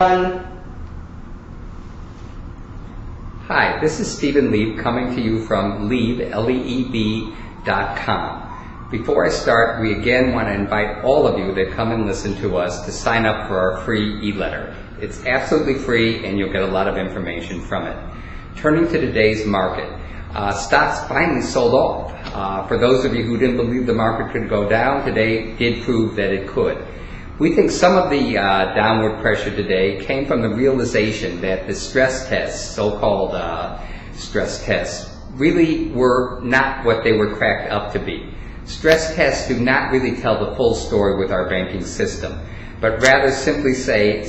Hi, this is Stephen Leeb coming to you from Leeb, Leeb.com. Before I start, we again want to invite all of you that come and listen to us to sign up for our free e-letter. It's absolutely free and you'll get a lot of information from it. Turning to today's market, stocks finally sold off. For those of you who didn't believe the market could go down, today did prove that it could. We think some of the downward pressure today came from the realization that the stress tests, so-called stress tests, really were not what they were cracked up to be. Stress tests do not really tell the full story with our banking system, but rather simply said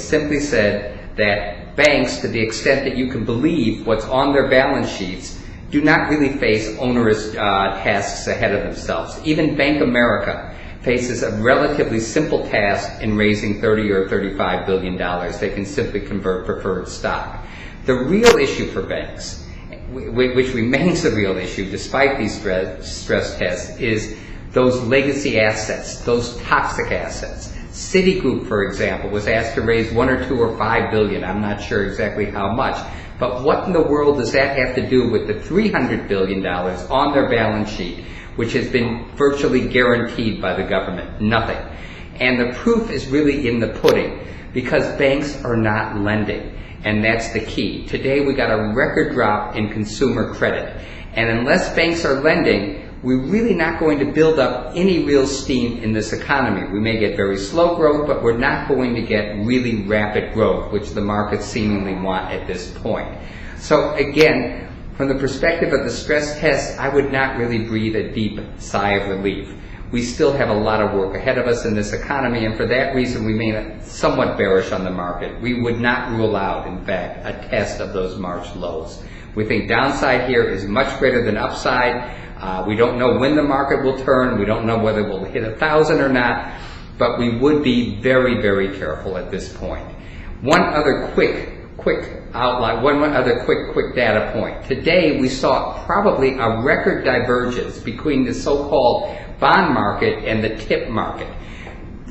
that banks, to the extent that you can believe what's on their balance sheets, do not really face onerous tasks ahead of themselves. Even Bank America faces a relatively simple task in raising $30 or $35 billion. They can simply convert preferred stock. The real issue for banks, which remains the real issue despite these stress tests, is those legacy assets, those toxic assets. Citigroup, for example, was asked to raise $1 or $2 or $5 billion. I'm not sure exactly how much. But what in the world does that have to do with the $300 billion on their balance sheet, which has been virtually guaranteed by the government? Nothing. And the proof is really in the pudding, because banks are not lending, and that's the key. Today we got a record drop in consumer credit, and unless banks are lending, we're really not going to build up any real steam in this economy. We may get very slow growth, but we're not going to get really rapid growth, which the markets seemingly want at this point. So again, from the perspective of the stress test, I would not really breathe a deep sigh of relief. We still have a lot of work ahead of us in this economy, and for that reason we remain somewhat bearish on the market. We would not rule out, in fact, a test of those March lows. We think downside here is much greater than upside. We don't know when the market will turn. We don't know whether we'll hit 1,000 or not, but we would be very, very careful at this point. One other quick outline, one other quick data point. Today we saw probably a record divergence between the so-called bond market and the tip market.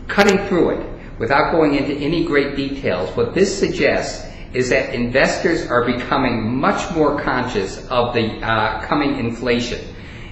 Cutting through it, without going into any great details, what this suggests is that investors are becoming much more conscious of the coming inflation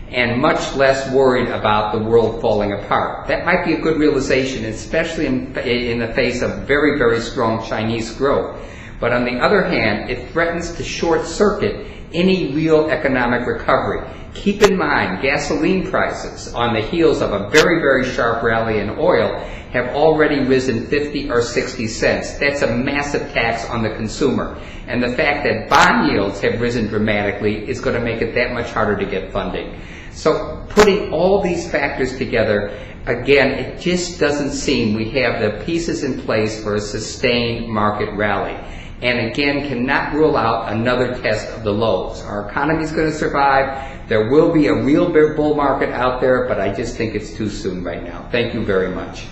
and much less worried about the world falling apart. That might be a good realization, especially in the face of very, very strong Chinese growth. But on the other hand, it threatens to short-circuit any real economic recovery. Keep in mind, gasoline prices, on the heels of a very, very sharp rally in oil, have already risen 50 or 60 cents. That's a massive tax on the consumer. And the fact that bond yields have risen dramatically is going to make it that much harder to get funding. So putting all these factors together, again, it just doesn't seem we have the pieces in place for a sustained market rally. And again, cannot rule out another test of the lows. Our economy is going to survive. There will be a real bull market out there, but I just think it's too soon right now. Thank you very much.